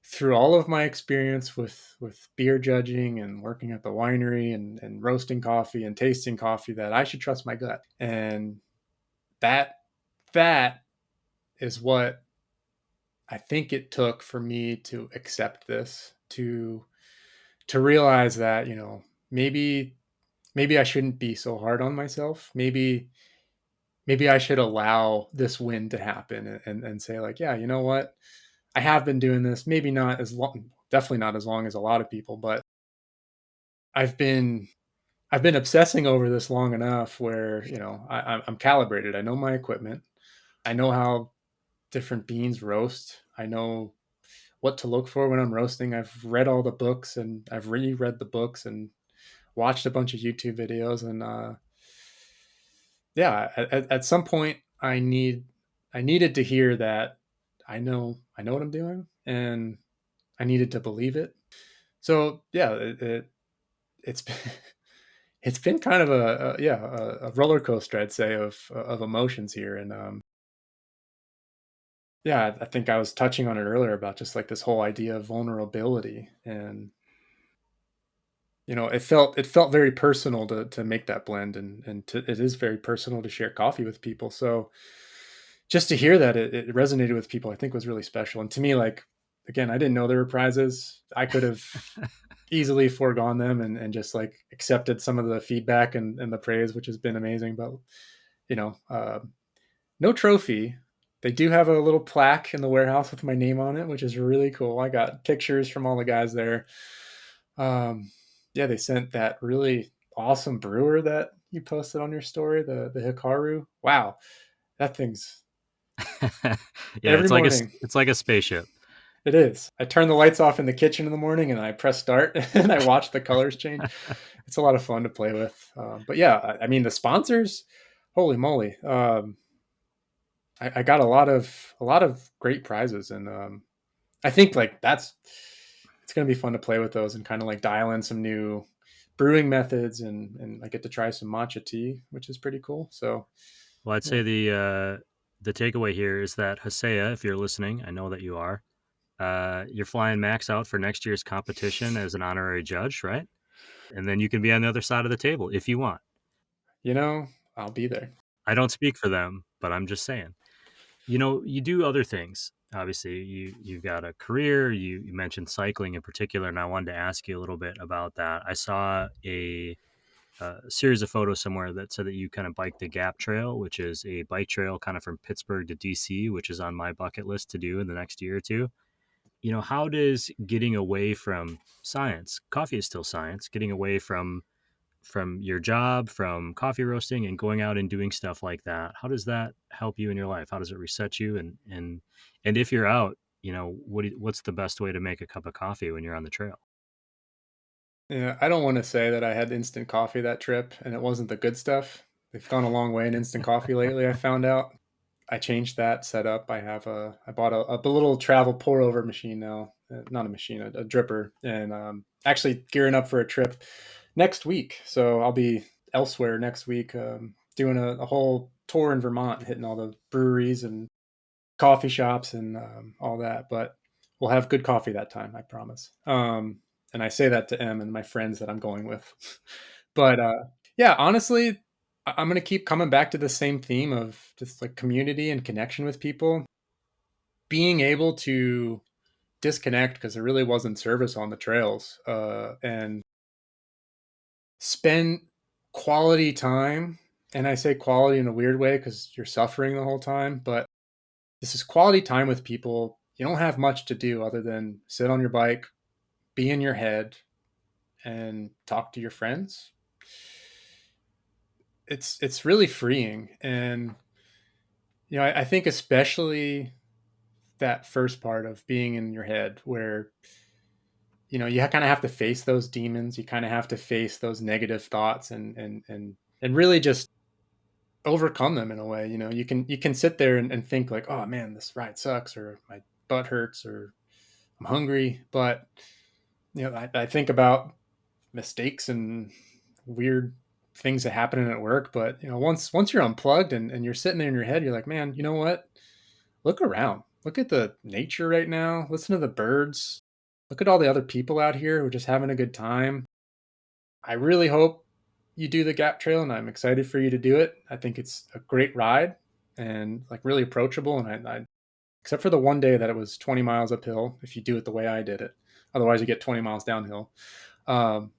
through all of my experience with beer judging and working at the winery, and roasting coffee and tasting coffee, that I should trust my gut. And that that is what I think it took for me to accept this, to realize that, maybe I shouldn't be so hard on myself. Maybe I should allow this win to happen, and say like, yeah, you know what? I have been doing this, maybe not as long, definitely not as long as a lot of people, but I've been obsessing over this long enough where, I'm calibrated. I know my equipment. I know how different beans roast. I know what to look for when I'm roasting. I've read all the books, and I've reread the books and watched a bunch of YouTube videos. And yeah, at some point, I needed to hear that I know what I'm doing, and I needed to believe it. So yeah, it's been, it's been kind of a roller coaster, I'd say, of emotions here. And yeah, I think I was touching on it earlier about just like this whole idea of vulnerability. And it felt very personal to make that blend, and it is very personal to share coffee with people. So just to hear that it resonated with people, I think was really special. And to me, like, again, I didn't know there were prizes. I could have easily foregone them, and just like accepted some of the feedback and the praise, which has been amazing. But you know, uh, no trophy. They do have a little plaque in the warehouse with my name on it, which is really cool. I got pictures from all the guys there. Um, yeah, they sent that really awesome brewer that you posted on your story, the Hikaru. Wow, that thing's Yeah, every morning. it's like a spaceship. It is. I turn the lights off in the kitchen in the morning, and I press start, and I watch the colors change. It's a lot of fun to play with. But yeah, I mean, the sponsors, holy moly! I got a lot of great prizes, and I think like it's going to be fun to play with those and kind of like dial in some new brewing methods, and I get to try some matcha tea, which is pretty cool. So Well, I'd yeah, say the takeaway here is that Hasea, if you're listening, I know that you are. You're flying Max out for next year's competition as an honorary judge, right? And then you can be on the other side of the table if you want. you know, I'll be there. I don't speak for them, but I'm just saying. You do other things. Obviously, you've got a career. You mentioned cycling in particular, and I wanted to ask you a little bit about that. I saw a series of photos somewhere that said that you kind of bike the Gap Trail, which is a bike trail kind of from Pittsburgh to DC, which is on my bucket list to do in the next year or two. How does getting away from science, coffee is still science, getting away from your job, from coffee roasting and going out and doing stuff like that, how does that help you in your life? How does it reset you? And if you're out, what's the best way to make a cup of coffee when you're on the trail? Yeah, I don't want to say that I had instant coffee that trip and it wasn't the good stuff. They've gone a long way in instant coffee lately, I found out. I changed that setup. I bought a little travel pour over machine now. Not a machine, a dripper, and actually gearing up for a trip next week. So I'll be elsewhere next week, doing a whole tour in Vermont, hitting all the breweries and coffee shops and all that. But we'll have good coffee that time, I promise. And I say that to Em and my friends that I'm going with. But yeah, honestly, I'm going to keep coming back to the same theme of just like community and connection with people. Being able to disconnect because there really wasn't service on the trails, and spend quality time. And I say quality in a weird way because you're suffering the whole time, but this is quality time with people. You don't have much to do other than sit on your bike, be in your head, and talk to your friends. It's really freeing. And I think especially that first part of being in your head where you kind of have to face those demons, you kind of have to face those negative thoughts, and really just overcome them in a way. You can sit there and think like, oh man, this ride sucks, or my butt hurts, or I'm hungry. But I think about mistakes and weird things that happen at work. But once you're unplugged and you're sitting there in your head, you're like, man, you know what? Look around. Look at the nature right now. Listen to the birds. Look at all the other people out here who are just having a good time. I really hope you do the Gap Trail, and I'm excited for you to do it. I think it's a great ride and like really approachable, and I except for the one day that it was 20 miles uphill if you do it the way I did it. Otherwise, you get 20 miles downhill. Um,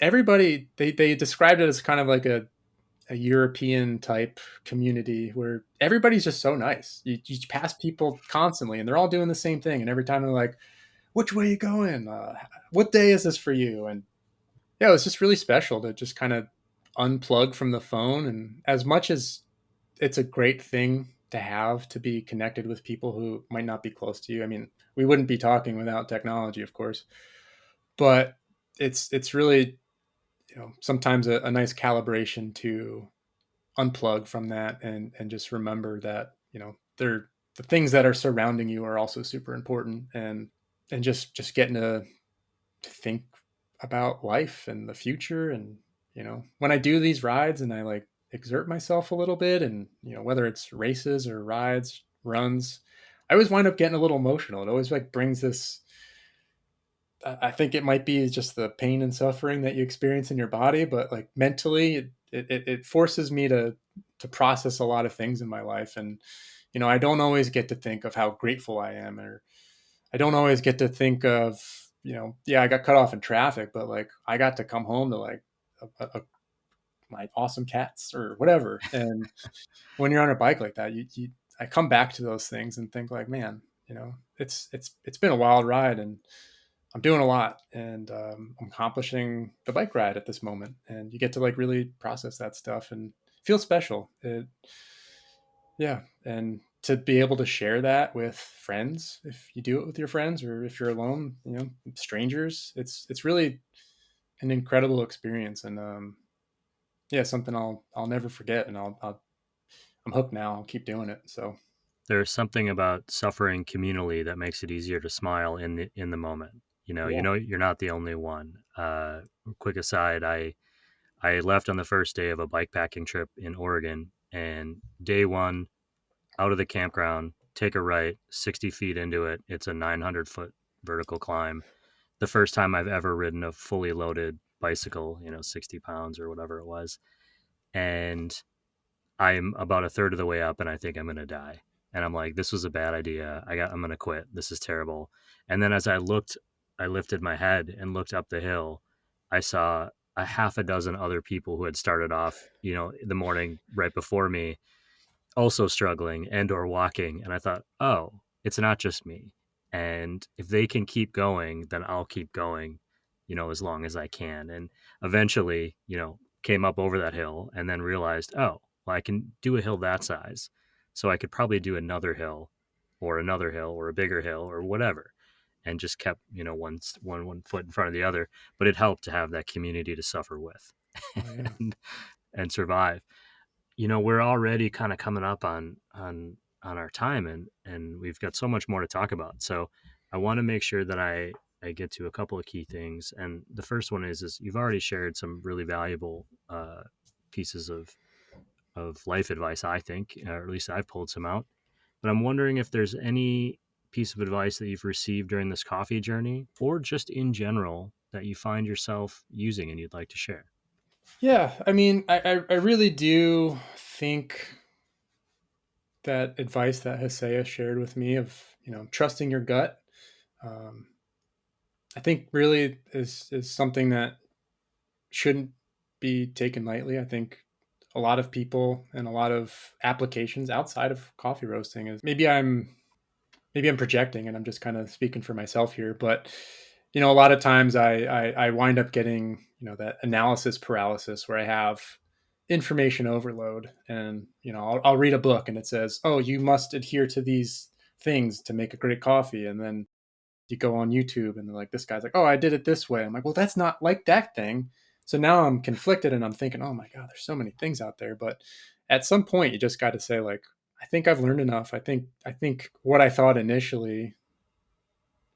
everybody, they described it as kind of like a European type community where everybody's just so nice. You pass people constantly and they're all doing the same thing. And every time they're like, which way are you going? What day is this for you? And yeah, it was just really special to just kind of unplug from the phone. And as much as it's a great thing to have to be connected with people who might not be close to you. I mean, we wouldn't be talking without technology, of course, but it's really, sometimes a nice calibration to unplug from that and just remember that, they're the things that are surrounding you are also super important, and just getting to think about life and the future. And when I do these rides and I like exert myself a little bit, and whether it's races or rides, runs, I always wind up getting a little emotional. It always like brings this, I think it might be just the pain and suffering that you experience in your body, but like mentally it forces me to process a lot of things in my life. And I don't always get to think of how grateful I am, or I don't always get to think of, yeah, I got cut off in traffic, but like I got to come home to like my awesome cats or whatever. And when you're on a bike like that, I come back to those things and think like, man, it's been a wild ride, and I'm doing a lot, and I'm accomplishing the bike ride at this moment. And you get to like really process that stuff and feel special. Yeah, and to be able to share that with friends, if you do it with your friends, or if you're alone, strangers, it's really an incredible experience. And yeah, something I'll never forget. And I'm hooked now. I'll keep doing it. So There's something about suffering communally that makes it easier to smile in the moment. yeah. You're not the only one. Quick aside, I left on the first day of a bikepacking trip in Oregon, and day one, out of the campground, take a right, 60 feet into it. It's a 900-foot vertical climb. The first time I've ever ridden a fully loaded bicycle, 60 pounds or whatever it was. And I'm about a third of the way up and I think I'm going to die. And I'm like, this was a bad idea. I'm going to quit. This is terrible. And then as I lifted my head and looked up the hill. I saw a half a dozen other people who had started off, the morning right before me, also struggling and or walking. And I thought, oh, it's not just me. And if they can keep going, then I'll keep going, as long as I can. And eventually, came up over that hill and then realized, oh, well, I can do a hill that size. So I could probably do another hill or a bigger hill or whatever. And just kept, one foot in front of the other. But it helped to have that community to suffer with Oh yeah. and, and survive. We're already kind of coming up on our time, and we've got so much more to talk about. So I want to make sure that I get to a couple of key things. And the first one is you've already shared some really valuable pieces of life advice, I think, or at least I've pulled some out. But I'm wondering if there's any piece of advice that you've received during this coffee journey, or just in general, that you find yourself using and you'd like to share. Yeah, I mean, I really do think that advice that Hosea shared with me of, trusting your gut, um, I think really is something that shouldn't be taken lightly. I think a lot of people and a lot of applications outside of coffee roasting is, maybe I'm projecting and I'm just kind of speaking for myself here, but a lot of times I wind up getting, that analysis paralysis where I have information overload. And I'll read a book and it says, oh, you must adhere to these things to make a great coffee. And then you go on YouTube and they're like, this guy's like, oh, I did it this way. I'm like, well, that's not like that thing. So now I'm conflicted and I'm thinking, oh my God, there's so many things out there. But at some point you just got to say like, I think I've learned enough. I think what I thought initially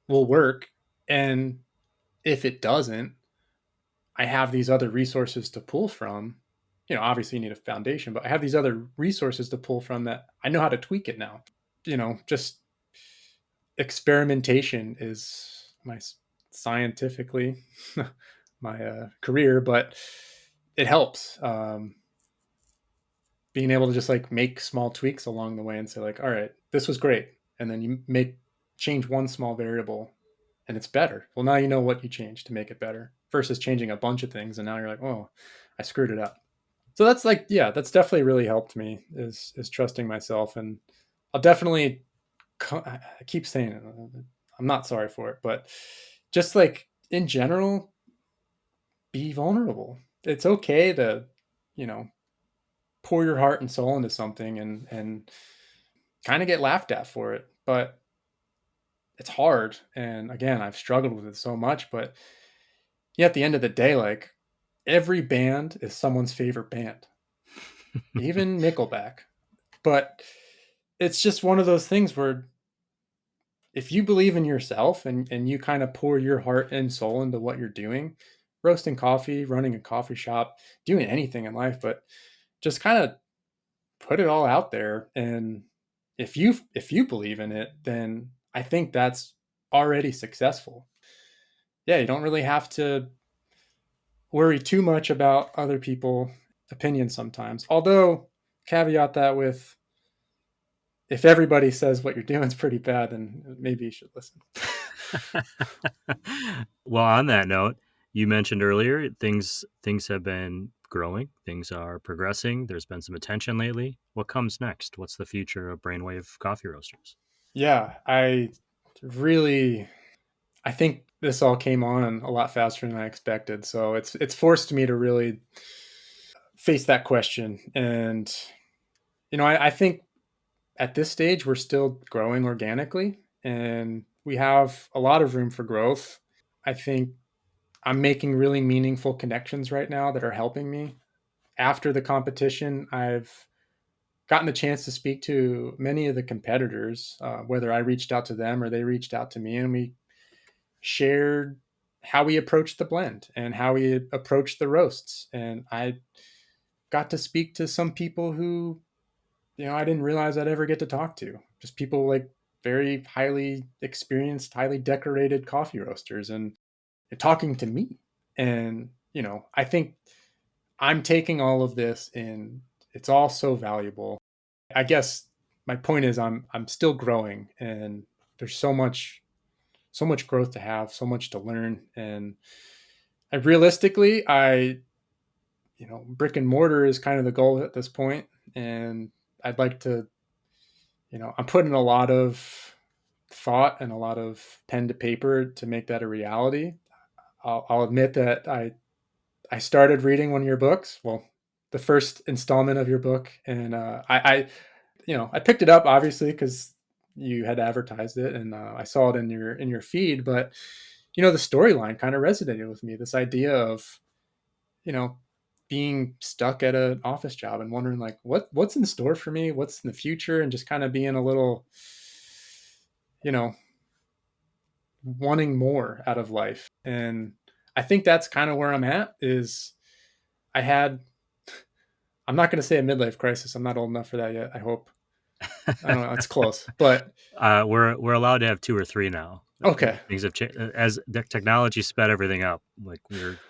will work. And if it doesn't, I have these other resources to pull from. Obviously you need a foundation, but I have these other resources to pull from that I know how to tweak it now. Just experimentation is my scientifically my career, but it helps. Being able to just like make small tweaks along the way and say like, all right, this was great, and then you change one small variable and it's better. Well, now you know what you changed to make it better versus changing a bunch of things. And now you're like, oh, I screwed it up. So that's like, yeah, that's definitely really helped me is trusting myself. And I'll definitely, I keep saying it, I'm not sorry for it, but just like in general, be vulnerable. It's okay to, you know, pour your heart and soul into something and kind of get laughed at for it. But it's hard. And again, I've struggled with it so much, but yeah, at the end of the day, like every band is someone's favorite band, even Nickelback. But it's just one of those things where if you believe in yourself and you kind of pour your heart and soul into what you're doing, roasting coffee, running a coffee shop, doing anything in life, but just kind of put it all out there. And if you believe in it, then I think that's already successful. Yeah, you don't really have to worry too much about other people opinions sometimes. Although caveat that with if everybody says what you're doing is pretty bad, then maybe you should listen. Well, on that note, you mentioned earlier things have been growing, things are progressing. There's been some attention lately. What comes next? What's the future of Brainwave Coffee Roasters? Yeah, I think this all came on a lot faster than I expected. So it's forced me to really face that question. And I think at this stage we're still growing organically and we have a lot of room for growth. I think I'm making really meaningful connections right now that are helping me. After the competition, I've gotten the chance to speak to many of the competitors, whether I reached out to them or they reached out to me, and we shared how we approached the blend and how we approached the roasts. And I got to speak to some people who, I didn't realize I'd ever get to talk to. Just people like very highly experienced, highly decorated coffee roasters and talking to me. And, I think I'm taking all of this and it's all so valuable. I guess my point is I'm still growing and there's so much growth to have, so much to learn. And realistically, brick and mortar is kind of the goal at this point. And I'd like to, I'm putting a lot of thought and a lot of pen to paper to make that a reality. I'll admit that I started reading one of your books. Well, the first installment of your book. And I picked it up obviously because you had advertised it and I saw it in your feed, but the storyline kind of resonated with me. This idea of, you know, being stuck at an office job and wondering like what's in store for me, what's in the future, and just kind of being a little, you know, wanting more out of life. And I think that's kind of where I'm at is I had, I'm not going to say a midlife crisis. I'm not old enough for that yet. I hope. I don't know. It's close, but We're allowed to have 2 or 3 now. Okay, Things have changed as the technology sped everything up. Like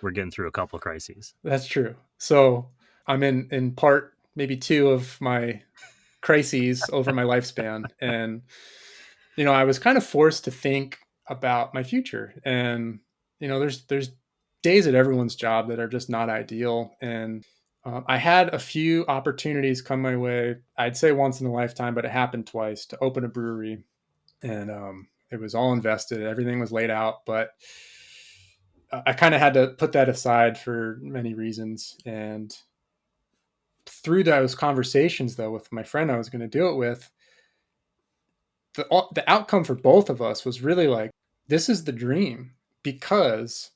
we're getting through a couple of crises. that's true. So I'm in part maybe two of my crises over my lifespan, and I was kind of forced to think about my future. And there's days at everyone's job that are just not ideal, and I had a few opportunities come my way. I'd say once in a lifetime, but it happened twice to open a brewery, and it was all invested. Everything was laid out, but I kind of had to put that aside for many reasons. And through those conversations, though, with my friend I was going to do it with, the outcome for both of us was really like, this is the dream because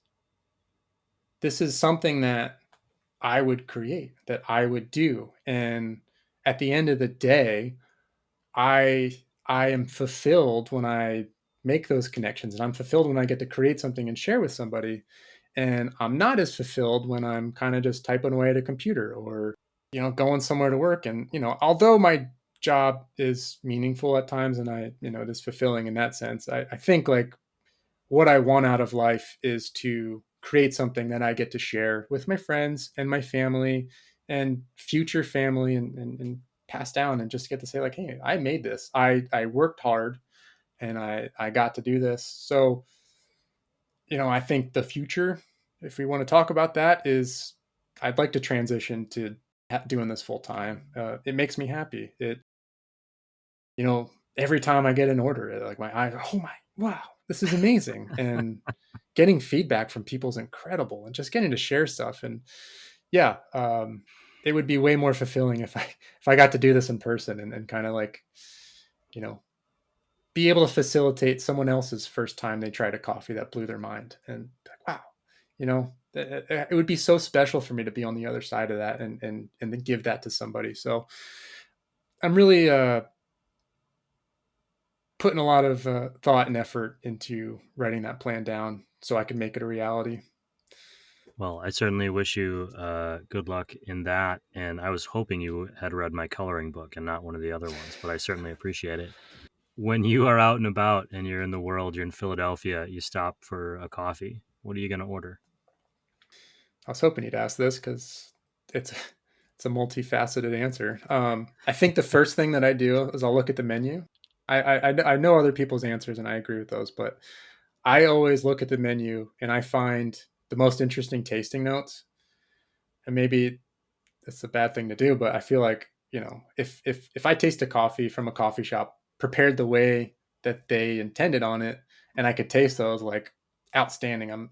this is something that I would create, that I would do. And at the end of the day, I I am fulfilled when I make those connections, and I'm fulfilled when I get to create something and share with somebody. And I'm not as fulfilled when I'm kind of just typing away at a computer or going somewhere to work. And although my job is meaningful at times and it is fulfilling in that sense, I think like what I want out of life is to create something that I get to share with my friends and my family and future family and pass down and just get to say like, hey, I made this. I worked hard. and I got to do this. So, I think the future, if we want to talk about that, is I'd like to transition to doing this full time. It makes me happy. Every time I get an order, like my eyes, oh my, wow, this is amazing. And getting feedback from people is incredible, and just getting to share stuff. And yeah, it would be way more fulfilling if I got to do this in person, and kind of like, you know, be able to facilitate someone else's first time they tried a coffee that blew their mind. And like, wow, it would be so special for me to be on the other side of that, and then give that to somebody. So I'm really putting a lot of thought and effort into writing that plan down so I can make it a reality. Well, I certainly wish you good luck in that. And I was hoping you had read my coloring book and not one of the other ones, but I certainly appreciate it. When you are out and about and you're in the world, you're in Philadelphia, you stop for a coffee. What are you going to order? I was hoping you'd ask this because it's it's a multifaceted answer. I think the first thing that I do is I'll look at the menu. I know other people's answers and I agree with those, but I always look at the menu and I find the most interesting tasting notes. And maybe it's a bad thing to do, but I feel like, if I taste a coffee from a coffee shop prepared the way that they intended on it, and I could taste those, like, outstanding. I'm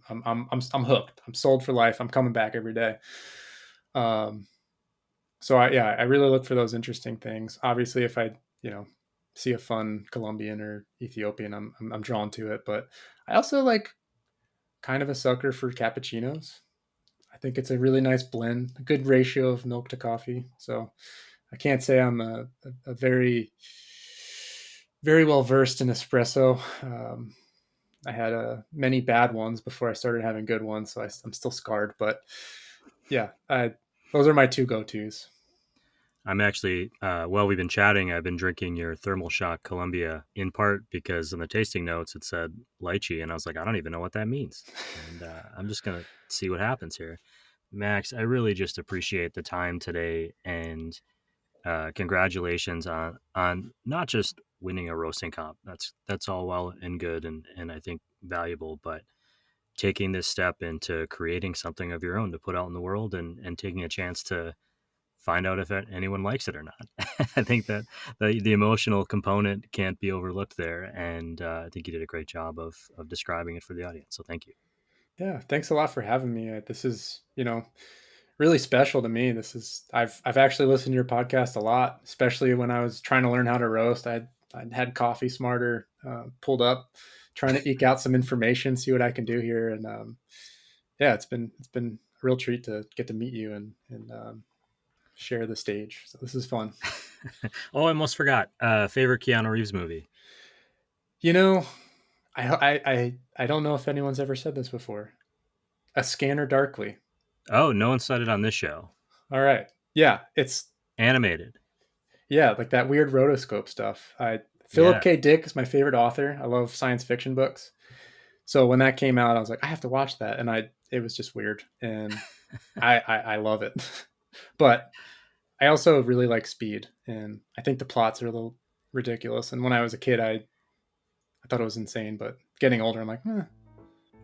hooked. I'm sold for life. I'm coming back every day. Um, so I really look for those interesting things. Obviously, if I see a fun Colombian or Ethiopian, I'm drawn to it. But I also like kind of a sucker for cappuccinos. I think it's a really nice blend, a good ratio of milk to coffee. So I can't say I'm a very, very well versed in espresso. I had many bad ones before I started having good ones, so I'm still scarred. But yeah, those are my two go-tos. I'm actually, while we've been chatting, I've been drinking your Thermal Shock Columbia in part because in the tasting notes it said lychee, and I was like, I don't even know what that means. And I'm just going to see what happens here. Max, I really just appreciate the time today, and congratulations on not just winning a roasting comp. That's all well and good, and I think valuable, but taking this step into creating something of your own to put out in the world, and taking a chance to find out if anyone likes it or not. I think that the emotional component can't be overlooked there, and I think you did a great job of describing it for the audience. So thank you. Yeah, thanks a lot for having me. This is, really special to me. I've actually listened to your podcast a lot, especially when I was trying to learn how to roast. I'd had Coffee Smarter pulled up, trying to eke out some information, see what I can do here, and yeah, it's been a real treat to get to meet you and share the stage. So this is fun. Oh, I almost forgot. Favorite Keanu Reeves movie? You know, I don't know if anyone's ever said this before. A Scanner Darkly. Oh, no one said it on this show. All right. Yeah, it's Animated. yeah, like that weird rotoscope stuff. Philip Yeah. K. Dick is my favorite author. I love science fiction books. So when that came out, I was like, I have to watch that, and it was just weird, and I love it. But I also really like Speed, and I think the plots are a little ridiculous. And when I was a kid, I thought it was insane, but getting older, I'm like,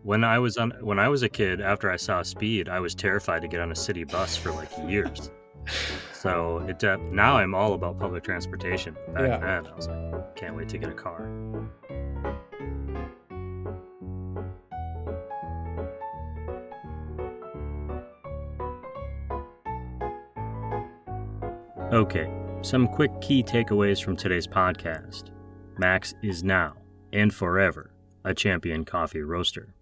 When I was a kid, after I saw Speed, I was terrified to get on a city bus for like years. So now I'm all about public transportation. Back yeah. then, I was like, can't wait to get a car. Okay, some quick key takeaways from today's podcast. Max is now, and forever, a champion coffee roaster.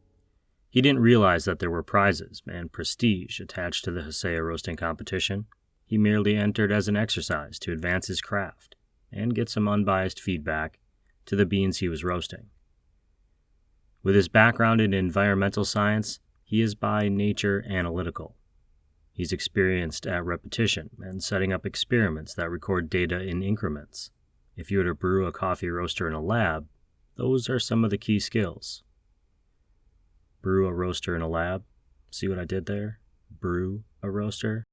He didn't realize that there were prizes and prestige attached to the Hosea roasting competition. He merely entered as an exercise to advance his craft and get some unbiased feedback to the beans he was roasting. With his background in environmental science, he is by nature analytical. He's experienced at repetition and setting up experiments that record data in increments. If you were to brew a coffee roaster in a lab, those are some of the key skills. Brew a roaster in a lab. See what I did there? Brew a roaster.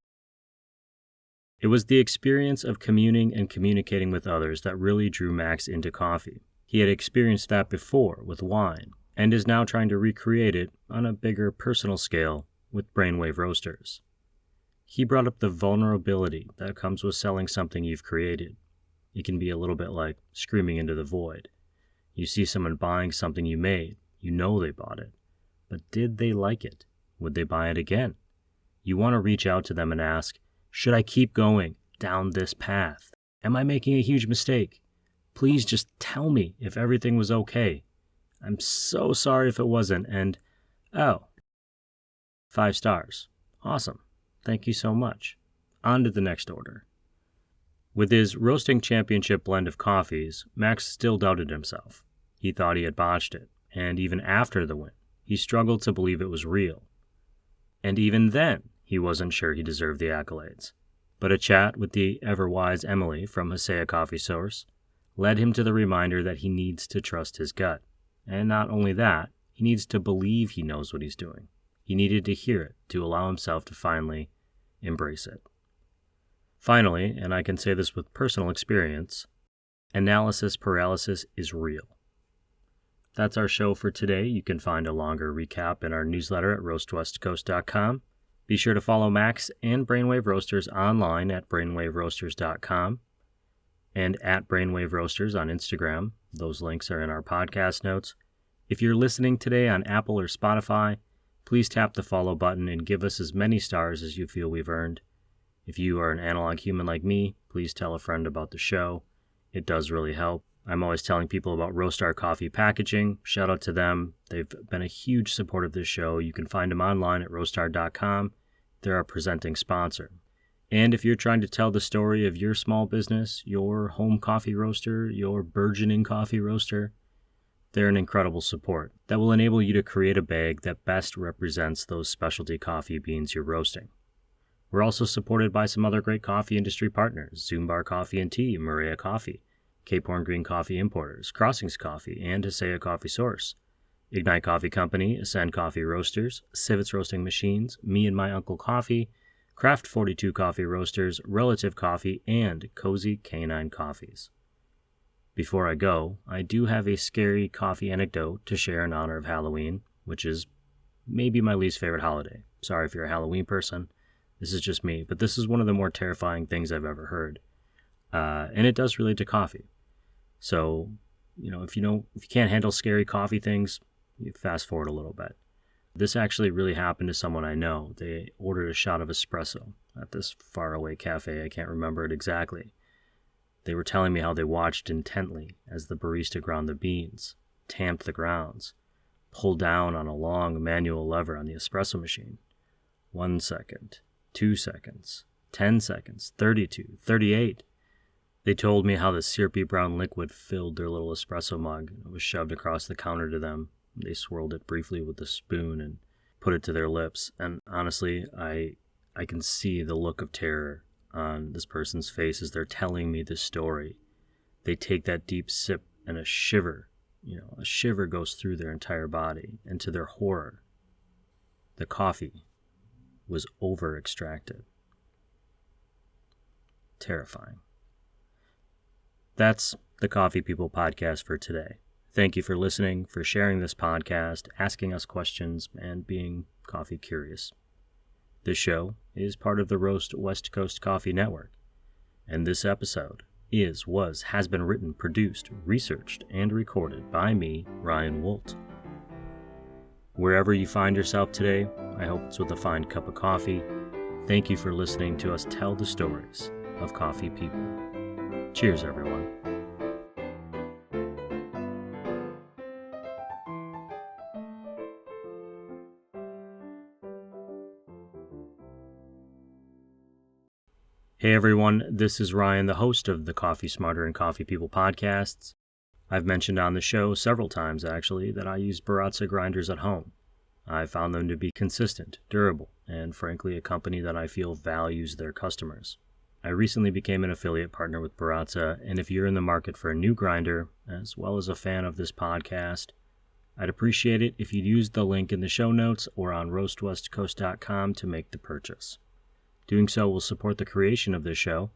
It was the experience of communing and communicating with others that really drew Max into coffee. He had experienced that before with wine, and is now trying to recreate it on a bigger personal scale with Brainwave roasters. He brought up the vulnerability that comes with selling something you've created. It can be a little bit like screaming into the void. You see someone buying something you made, you know they bought it, but did they like it? Would they buy it again? You want to reach out to them and ask, should I keep going down this path? Am I making a huge mistake? Please just tell me if everything was okay. I'm so sorry if it wasn't, and, oh, 5 stars. Awesome. Thank you so much. On to the next order. With his roasting championship blend of coffees, Max still doubted himself. He thought he had botched it, and even after the win, he struggled to believe it was real. And even then, he wasn't sure he deserved the accolades. But a chat with the ever-wise Emily from Hasea Coffee Source led him to the reminder that he needs to trust his gut. And not only that, he needs to believe he knows what he's doing. He needed to hear it to allow himself to finally embrace it. Finally, and I can say this with personal experience, analysis paralysis is real. That's our show for today. You can find a longer recap in our newsletter at roastwestcoast.com. Be sure to follow Max and Brainwave Roasters online at brainwaveroasters.com and at Brainwave Roasters on Instagram. Those links are in our podcast notes. If you're listening today on Apple or Spotify, please tap the follow button and give us as many stars as you feel we've earned. If you are an analog human like me, please tell a friend about the show. It does really help. I'm always telling people about Roastar Coffee Packaging. Shout out to them. They've been a huge support of this show. You can find them online at roastar.com. They're our presenting sponsor. And if you're trying to tell the story of your small business, your home coffee roaster, your burgeoning coffee roaster, they're an incredible support that will enable you to create a bag that best represents those specialty coffee beans you're roasting. We're also supported by some other great coffee industry partners, Zoombar Coffee and Tea, Maria Coffee, Cape Horn Green Coffee Importers, Crossings Coffee, and Hasea Coffee Source, Ignite Coffee Company, Ascend Coffee Roasters, Civets Roasting Machines, Me and My Uncle Coffee, Craft 42 Coffee Roasters, Relative Coffee, and Cozy Canine Coffees. Before I go, I do have a scary coffee anecdote to share in honor of Halloween, which is maybe my least favorite holiday. Sorry if you're a Halloween person. This is just me, but this is one of the more terrifying things I've ever heard. And it does relate to coffee. So, if you can't handle scary coffee things, you fast forward a little bit. This actually really happened to someone I know. They ordered a shot of espresso at this faraway cafe. I can't remember it exactly. They were telling me how they watched intently as the barista ground the beans, tamped the grounds, pulled down on a long manual lever on the espresso machine. 1 second, 2 seconds, 10 seconds, 32, 38. They told me how the syrupy brown liquid filled their little espresso mug. It was shoved across the counter to them. They swirled it briefly with a spoon and put it to their lips. And honestly, I can see the look of terror on this person's face as they're telling me this story. They take that deep sip and a shiver goes through their entire body. And to their horror, the coffee was over-extracted. Terrifying. That's the Coffee People podcast for today. Thank you for listening, for sharing this podcast, asking us questions, and being coffee curious. This show is part of the Roast West Coast Coffee Network, and this episode has been written, produced, researched, and recorded by me, Ryan Woldt. Wherever you find yourself today, I hope it's with a fine cup of coffee. Thank you for listening to us tell the stories of coffee people. Cheers, everyone. Hey everyone, this is Ryan, the host of the Coffee Smarter and Coffee People podcasts. I've mentioned on the show several times, actually, that I use Baratza grinders at home. I found them to be consistent, durable, and frankly a company that I feel values their customers. I recently became an affiliate partner with Baratza, and if you're in the market for a new grinder, as well as a fan of this podcast, I'd appreciate it if you'd use the link in the show notes or on roastwestcoast.com to make the purchase. Doing so will support the creation of this show,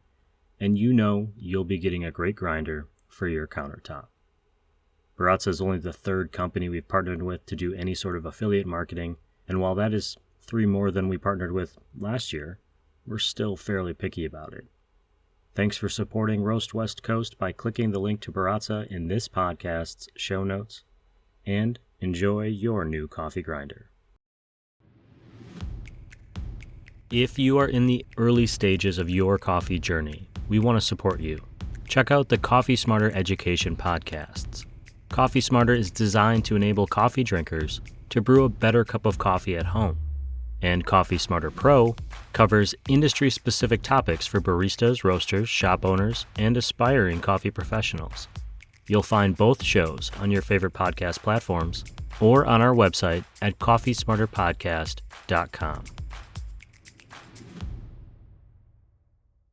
and you'll be getting a great grinder for your countertop. Baristas is only the third company we've partnered with to do any sort of affiliate marketing, and while that is 3 more than we partnered with last year, we're still fairly picky about it. Thanks for supporting Roast West Coast by clicking the link to Baristas in this podcast's show notes, and enjoy your new coffee grinder. If you are in the early stages of your coffee journey, we want to support you. Check out the Coffee Smarter Education podcasts. Coffee Smarter is designed to enable coffee drinkers to brew a better cup of coffee at home. And Coffee Smarter Pro covers industry-specific topics for baristas, roasters, shop owners, and aspiring coffee professionals. You'll find both shows on your favorite podcast platforms or on our website at coffeesmarterpodcast.com.